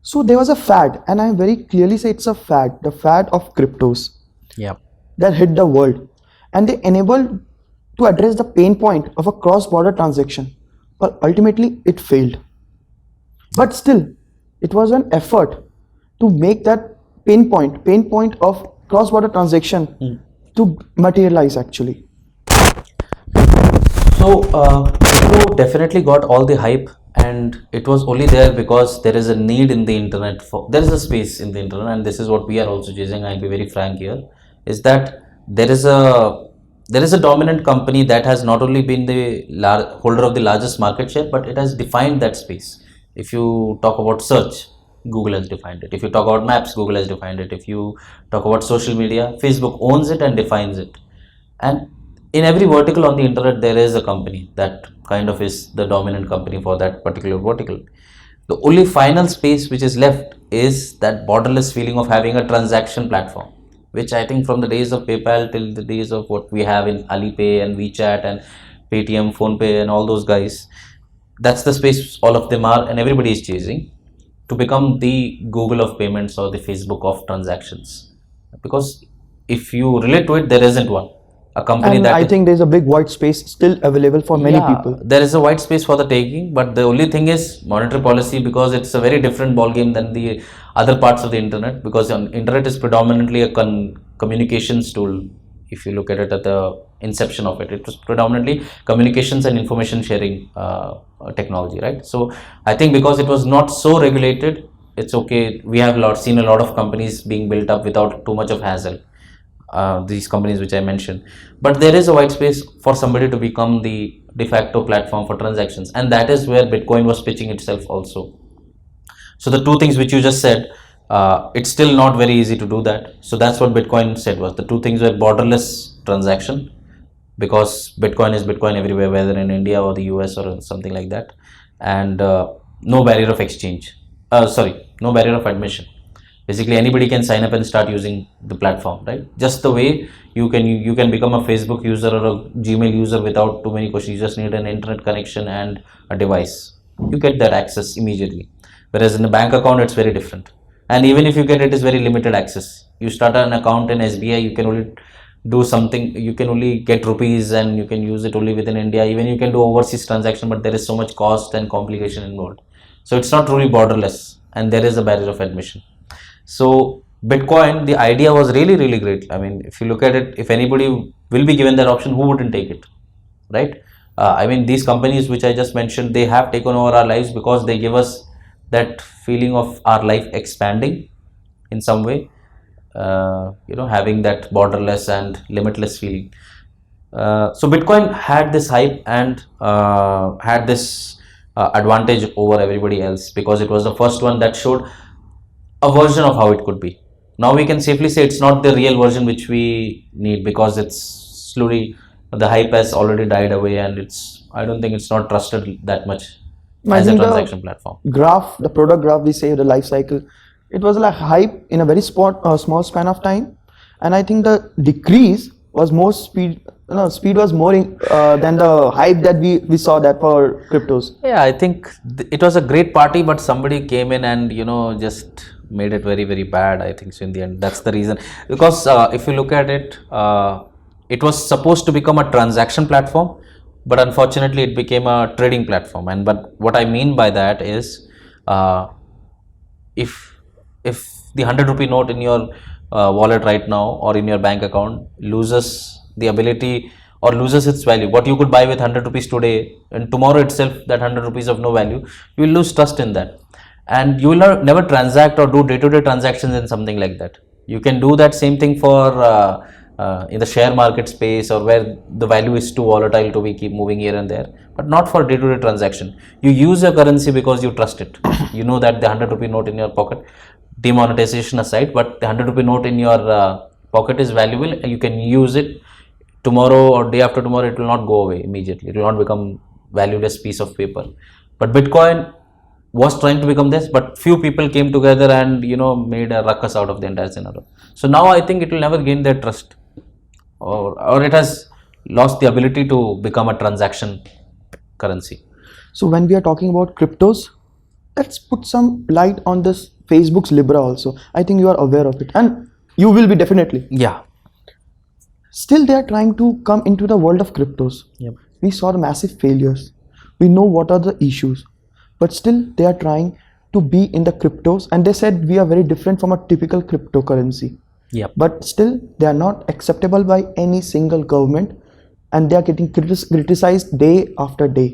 So there was a fad, and I very clearly say it's a fad, the fad of cryptos Yeah. that hit the world, and they enabled to address the pain point of a cross-border transaction, but ultimately it failed. But still, it was an effort to make that pain point of cross-border transaction to materialize actually. So, Crypto definitely got all the hype, and it was only there because there is a need in the internet for there is a space in the internet, and this is what we are also chasing. I'll be very frank here, is that there is a dominant company that has not only been the holder of the largest market share, but it has defined that space. If you talk about search, Google has defined it. If you talk about maps, Google has defined it. If you talk about social media, Facebook owns it and defines it. And in every vertical on the internet, there is a company that kind of is the dominant company for that particular vertical. The only final space which is left is that borderless feeling of having a transaction platform, which I think from the days of PayPal till the days of what we have in Alipay and WeChat and Paytm, PhonePe, and all those guys, that's the space all of them are, and everybody is chasing to become the Google of payments or the Facebook of transactions. Because if you relate to it, there isn't one. A company And that I think there's a big white space still available for many yeah, people. there is a wide space for the taking, but the only thing is monetary policy, because it's a very different ball game than the other parts of the internet. Because on internet is predominantly a communications tool. If you look at it at the inception of it, it was predominantly communications and information sharing technology, right? So I think because it was not so regulated, it's okay. We have seen a lot of companies being built up without too much of hassle, these companies which I mentioned. But there is a white space for somebody to become the de facto platform for transactions, and that is where Bitcoin was pitching itself also. So the two things which you just said, it's still not very easy to do that. So that's what Bitcoin said was the two things were borderless transaction, because Bitcoin is Bitcoin everywhere, whether in India or the US or something like that, and no barrier of exchange. No barrier of admission. Basically, anybody can sign up and start using the platform, right? Just the way you can become a Facebook user or a Gmail user without too many questions. You just need an internet connection and a device. You get that access immediately. Whereas in the bank account, it's very different. And even if you get it, is very limited access. You start an account in SBI, you can only do something, you can only get rupees and you can use it only within India. Even you can do overseas transaction, but there is so much cost and complication involved. So it's not truly borderless, and there is a barrier of admission. So Bitcoin, the idea was really, really great. I mean, if you look at it, if anybody will be given that option, who wouldn't take it, right? I mean, these companies which I just mentioned, they have taken over our lives because they give us that feeling of our life expanding in some way. Having that borderless and limitless feeling. So Bitcoin had this hype and had this advantage over everybody else because it was the first one that showed a version of how it could be. Now we can safely say it's not the real version which we need, because it's slowly, the hype has already died away, and I don't think it's not trusted that much I as a think transaction the platform. graph, the product graph, we say the life cycle, it was like hype in a very small span of time, and I think the decrease was more speed. No, speed was more than the hype that we saw that for cryptos. Yeah, I think it was a great party, but somebody came in and just made it very, very bad. I think so. In the end, that's the reason. Because if you look at it, it was supposed to become a transaction platform, but unfortunately, it became a trading platform. And but what I mean by that is, uh, if if the 100 rupee note in your wallet right now or in your bank account loses the ability or loses its value, what you could buy with 100 rupees today, and tomorrow itself that 100 rupees of no value, you will lose trust in that, and you will never transact or do day-to-day transactions in something like that. You can do that same thing for in the share market space, or where the value is too volatile to be keep moving here and there, but not for day-to-day transaction. You use your currency because you trust it. You know that the 100 rupee note in your pocket, demonetization aside, but the 100 rupee note in your pocket is valuable, and you can use it tomorrow or day after tomorrow. It will not go away immediately. It will not become valueless piece of paper. But Bitcoin was trying to become this, but few people came together and made a ruckus out of the entire scenario. So now I think it will never gain their trust, or it has lost the ability to become a transaction currency. So when we are talking about cryptos, let's put some light on this Facebook's Libra also. I think you are aware of it, and you will be definitely. Yeah. Still, they are trying to come into the world of cryptos. Yep. We saw the massive failures. We know what are the issues, but still they are trying to be in the cryptos, and they said we are very different from a typical cryptocurrency. Yep. But still they are not acceptable by any single government, and they are getting criticized day after day.